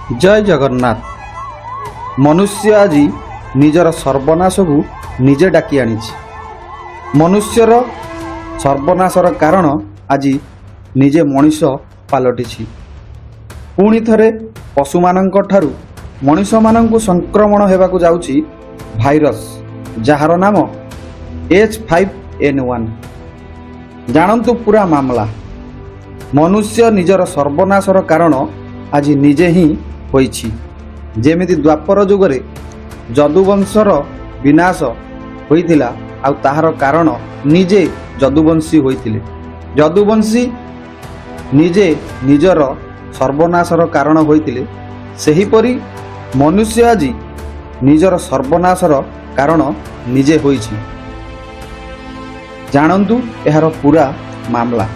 जय जगन्नाथ। मनुष्य आज निजर सर्वनाश को निजे डाकी आनी। मनुष्यर सर्वनाशर कारण आज निजे मनीष पलटि। पुणी थरे पशु मानक ठारू मनीष मानक संक्रमण होगाकू जाउछि भाइरस जार नाम H5N1। जानतु पूरा मामला। मनुष्य निजर सर्वनाशर कारण आज निजे ही होइछि। जेमिति द्वापर जुगरे जदुवंशर विनाश होइथिला आउ ताहार कारण निजे जदुवंशी होइथिले। जदुवंशी निजे निजर सर्वनाशर कारण होइथिले। सेहीपरि मनुष्य आज निजर सर्वनाशर कारण निजे होइछि। जानन्तु एहार पूरा मामला।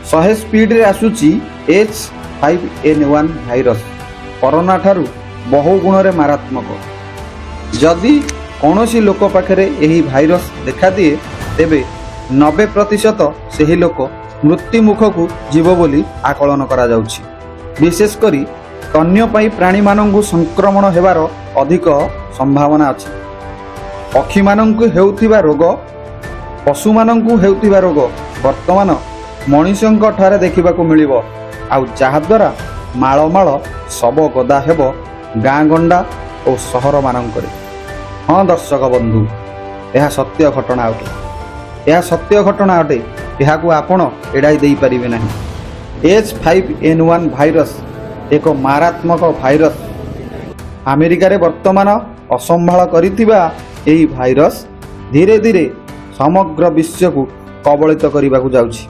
100 स्पीड रे आसुची H5N1 भाइरस कोरोना ठारू बहु गुण रे मारात्मक। जदि कौनसी लोक पाखरे एही भाइरस देखा दिए तेबे 90% सेही लोक मृत्यु मुख को जीव बोली आकलन करा जाउछि। विशेष करी स्तन्यपायी प्राणी मानंकु संक्रमण हेबार अधिक संभावना अछि। पक्षी मानंकु हेउथिबा रोग, पशु मानंकु हेउथिबा रोग वर्तमान मनुष्यंक ठारे देखिबाकू मिलिबो। आउ जहा द्वारा माळ माळ सब गदा हेब गाँ गंडा और सहर मानकरे। हाँ दर्शक बंधु, यह सत्य घटना अटे। यह सत्य घटना अटे। यहाकू आपण एड़ाई देई परिबे नाही। H5N1 भाइरस एक मारात्मक भाइरस। अमेरिका रे वर्तमान असंभाळ करिथिबा एही भाइरस धीरे धीरे समग्र विश्व को कबलित करिबाकू जाउछि।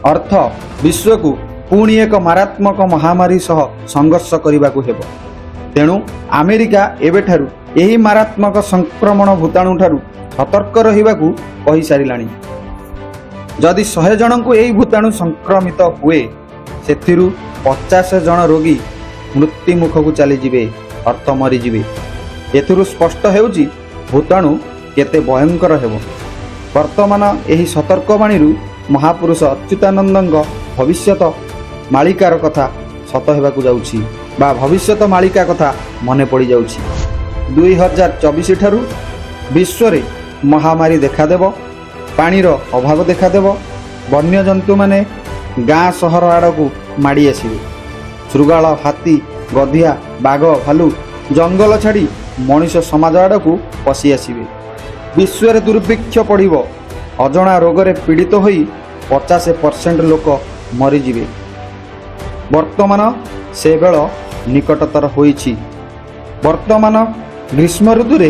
अर्थ विश्व को पुणी एक मारात्मक महामारी सह संघर्ष करने हेब। तेणु अमेरिका एबेठारु एही मारात्मक संक्रमण भूताणु ठारू सतर्क रहिबाकू कहि सारिलाणी। जदि 100 जन को एही भूताणु संक्रमित हुए सेथिरु 50 जन रोगी मृत्यु मुख को चली जिवे, अर्थ मरीजिवे। एथिरु स्पष्ट हेउची भूताणु केते भयंकर हेब। वर्तमान एही सतर्कवाणी महापुरुष अच्युतानंद भविष्यत मालिकार कथा सत हेबाकू जाउछि बा भविष्यत मालिका कथा मने पड़ी जाउछि। 2024 ठारू विश्व रे महामारी देखादेव, पानीर अभाव देखादेव, वन्य जंतु माने गाँ सहर आड़कू माड़ी आसिबे। शृगाल, हाथी, गधिया, बाघ, भालू जंगल छाड़ी मनीष समाज आड़कू पशि आसिबे। विश्व रे दुर्भिक्ष पड़िबो। अजणा रोगरे पीड़ित होई 50% लोक मरीजिवे। वर्तमान से बेल निकटतर होईछि। वर्तमान ग्रीष्म ऋतुरे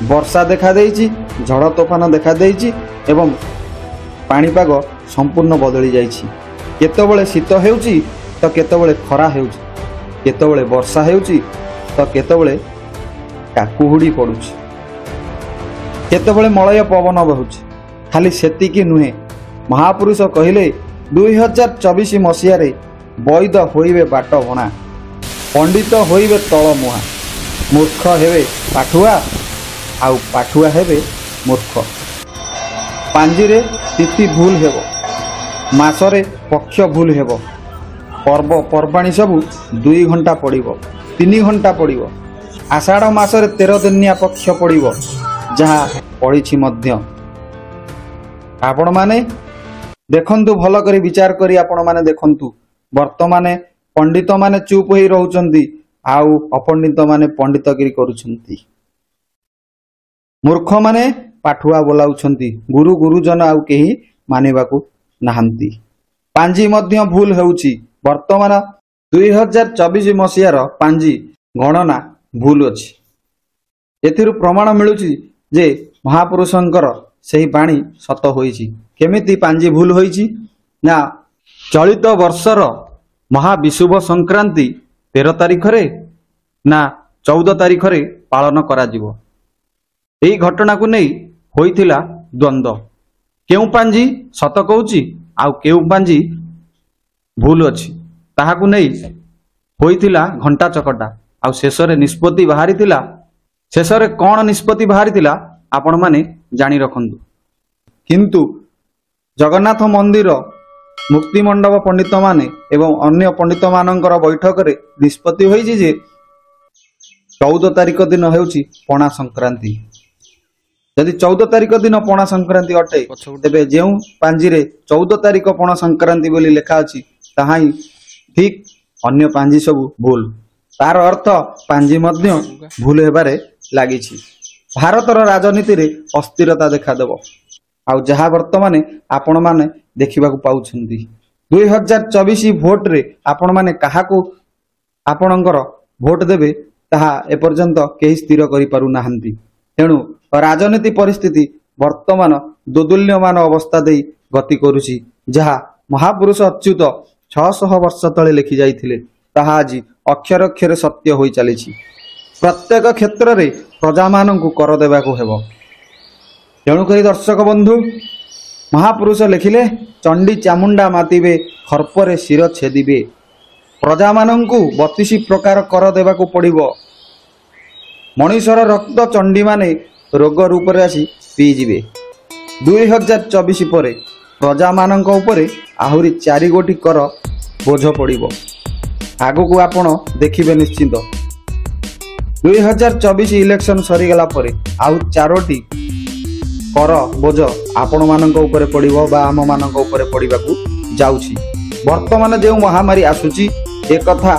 वर्षा देखा देइछि, झड़ तोफान देखा देइछि एवं पाणीपाग संपूर्ण बदली जाइछि। केतबेले शीत हेउछि तो केतबेले खरा हेउछि, केतबेले वर्षा हेउछि तो केतबेले कुहुड़ी पड़ुछि, केतबेले मलय पवन बहुछि। खाली सेतिकी नुहे, महापुरुष कहिले 2024 मसीह वैद होइबे बाट भणा, पंडित होइबे तल मुहा, मूर्ख हेबे पाठुआ आउ पाठुआ हेबे मूर्ख। पांजिरे तिथि भूल हेब, मासरे पक्ष भूल हेब, पर्व पर्वाणी सबू 2 घंटा पड़िबो, 3 घंटा पड़िबो। आषाढ़ मासरे 13 दिनिया पक्ष पड़िबो, जहा पड़िछि मध्य। आपण माने देखंतु, भल करी विचार करी आपण माने देखंतु। वर्तमान पंडित माने चुप होई रहउचंती, आउ अपंडित माने पंडितगिरी करूछंती। मूर्ख माने पाठुआ बोलाउछंती, गुरु गुरुजन आउ केही मानिबाकू नाहंती। पांजी मध्य भूल हेउची। वर्तमान 2024 मसीहार पांजी गणना भूल अछि। एथिरु प्रमाण मिलुची जे महापुरुषंकर सही बाणी सत होईची। केमिति पांजी भूल होईची ना, चलित वर्षर महाविशुभ संक्रांति 13 तारिख रे ना 14 तारिख रे पालन करा जिवो। एही घटना को नहीं होइथिला द्वंद्व। केउ पांजी सत कहूची आउ केउ पांजी भूल अछि, ताहाकू नहीं होइथिला घंटा चकटा। आउ शेषरे निष्पत्ति बाहरिथिला। शेषरे कौन निष्पत्ति बाहरिथिला आपण माने जानी रखंतु। किंतु जगन्नाथ मंदिर मुक्तिमंडप पंडित माने एवं अन्य पंडित मानकर बैठक रे निष्पत्ति होईछि जे 14 तारिख दिन हेउछि पणा संक्रांति। यदि 14 तारिख दिन पणा संक्रांति अटे तेबे जेउ पांजी रे 14 तारिख पणा संक्रांति बोली लिखा अछि ताहा ही ठीक, अन्य पांजी सब भूल। तार अर्थ पांजी मध्य भूल हेबारे लागिछि। भारतर राजनीति रे अस्थिरता देखा देबो आउ जहा वर्तमाने आपण माने देखिबाकू पाउछन्ती। 2024 भोट रे आपण माने काहाकू आपणकर भोट देबे ताहा एपर्यंत केही स्थिर करि पारु नाहंती। तेणु राजनीति परिस्थिति वर्तमान दोदुल्यमान अवस्था दे गति करुछि। जहा महापुरुष अच्युत 600 वर्ष तले लिखि जाइथिले ताहा आज अक्षर अक्षर सत्य होई चलिछि। प्रत्येक क्षेत्र रे प्रजा माननकु कर देबाकू हेबो। तेणु करी दर्शक बंधु, महापुरुष लिखिले चंडी चामुंडा मातिबे खर्परे शिर छेदिबे। प्रजा माननकु 32 प्रकार कर देबाकू पड़िबो। मनुष्यर रक्त चंडी माने रोग रूप रे आसी पी जिबे। 2024 परे प्रजा माननक उपरे आहुरी 4 गोटी कर बोझ पड़िबो। आगु आपण देखिबे निश्चिंत। 2024 इलेक्शन सरीगला परे आउ 4टी कर बोझ आपण माननक उपरे पड़िबो बा आम माननक उपरे पड़िबाकू जाउछि। वर्तमान जे महामारी आसुछि ए कथा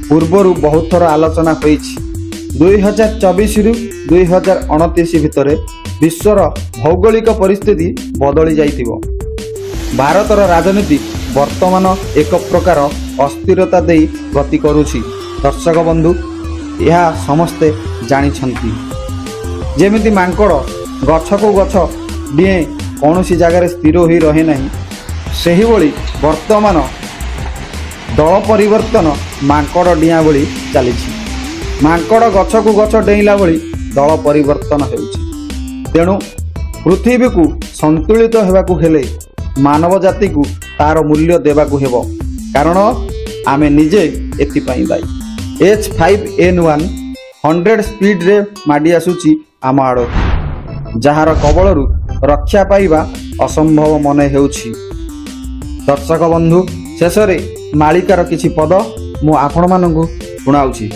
पूर्वरु बहुत थर आलोचना होईछि। 2024 रु 2029 भितरे विश्वर भौगोलिक परिस्थिति बदली जाइतिबो। भारतर राजनीति वर्तमान एक प्रकार अस्थिरता दे गति करुछि। दर्शक बंधु, यह समस्ते जानिछंती। जेमिति मांकड़ गछ को गछ डिए कौनसी जगार स्थिर होई रहे नहीं, सेही भली वर्तमान दल परिवर्तन मांकड़ डिया भली चलीछि। मांकड़ गछ को गछ डेइला भली दल परिवर्तन हेउछि। तेणु पृथ्वी को संतुलित हेबाकू हेले मानव जाति को तार मूल्य देबाकू हेबो, कारण आमे निजे एथि पई दायी। H5N1 100 स्पीड रे माडी आसुछि आम आड़, जार कबलरू रक्षा पाइबा असंभव मन हेउछि। दर्शक बंधु, शेष रे मालिकार किछि पद मु आपण माननकु सुनाउछि।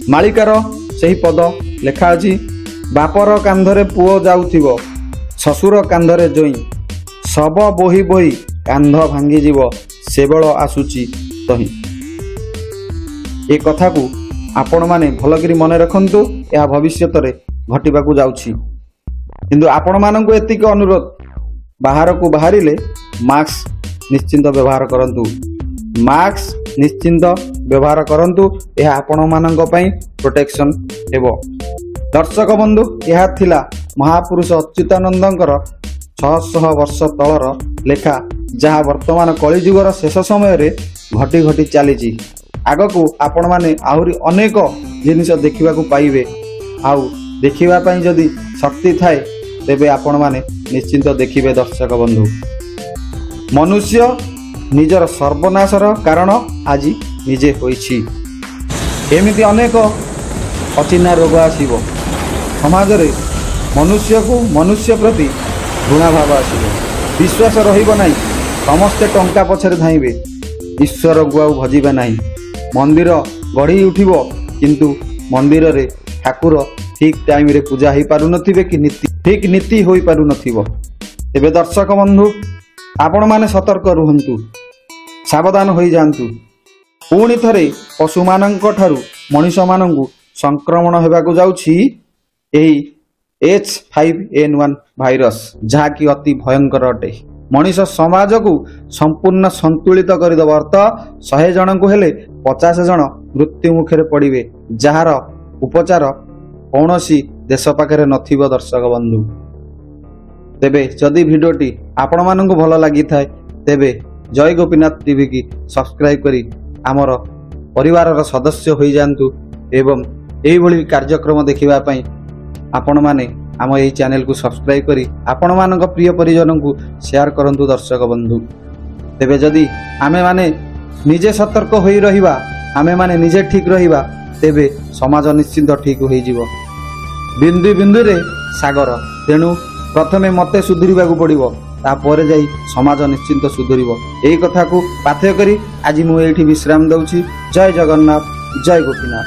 मालिकार सही पद लेखा अछि। बापर कांधरे पुओ जाउथिबो, ससुर कांधरे जोई, सब बोही बोही कांध भांगी जीव, सेबळ आसुछि तही। ए कथा को आपण माने भलकरी मन रखंतु। या भविष्यत रे घटिबाकू जाउछि। किंतु आपण माननकु एतिक अनुरोध, बाहर को बाहरिले मास्क निश्चिंत व्यवहार करंतु। मास्क निश्चिंत व्यवहार करंतु, यह आपण माननक पई प्रोटेक्शन हेबो। दर्शक बंधु, यह थिला महापुरुष अच्युतानंदंकर 600 वर्ष तलर लेखा, जहाँ वर्तमान कलिजुगर शेष समय रे घटी घटी चलीछि। आगकू आपण माने आहुरी अनेक जिनिस देखिबाकू पाइबे। आउ देखिबा पई जदि शक्ति थाए तेबे आपण माने निश्चिंत देखिबे। दर्शक बंधु, मनुष्य निजर सर्वनाशर कारण आज निजे होइछि। एमिति अनेक अचिन्हा रोग आसीबो। समाज रे मनुष्य को मनुष्य प्रति घृणा भाव आसीबो। विश्वास रहिबो नाही। समस्ते टंका पछरे धाइबे, ईश्वर को आउ भजिबे नाही। मंदिर गढ़ी उठिबो, किंतु मंदिर रे ठाकुर ठीक टाइम रे पूजा ही पारु नथिबे कि ठीक नीति होई पारु नथिबो। एबे दर्शक बंधु, आपण माने सतर्क रुहंतु, सावधान होई जांतु। पुणी थरे पशु माननक ठारु मनुष्य माननकु संक्रमण हेबाकू जाउछि एही H5N1 भाइरस, जहा कि अति भयंकर अटे। मनुष्य समाज को संपूर्ण संतुलित करदेव। अर्थ 100 जन को हेले 50 जन मृत्यु मुखरे पड़े, जार उपचार कौनसी देश पाखे नथिबो। दर्शक बंधु, तेबे जदि भिडियोटी आपण माननकु भल लागि थाए तेबे जय गोपीनाथ टीवी की सब्सक्राइब करी आमर परिवार सदस्य होई जांतु एवं एही भली कार्यक्रम देखिबा पई आपण माने आम यही चैनल को सब्सक्राइब करी आपण मानक प्रिय परिजन को शेयर करंतु। दर्शक बंधु, तेबे जदि आमे माने निजे सतर्क होई रहिबा, आमे माने निजे ठीक रहिबा, तेबे समाज निश्चिंत ठीक होई जिवो। बिंदु बिंदु रे सागर। तेणु प्रथमे मते सुधरिबाकू पड़िबो, ତାପରେ ଯାଇ ସମାଜ ନିଶ୍ଚିନ୍ତ ସୁଧୁରିବ। ଏହି କଥାକୁ ପାଥେୟ କରି ଆଜି ମୁଁ ଏଇଠି ବିଶ୍ରାମ ଦେଉଛି। ଜୟ ଜଗନ୍ନାଥ, ଜୟ ଗୋପୀନାଥ।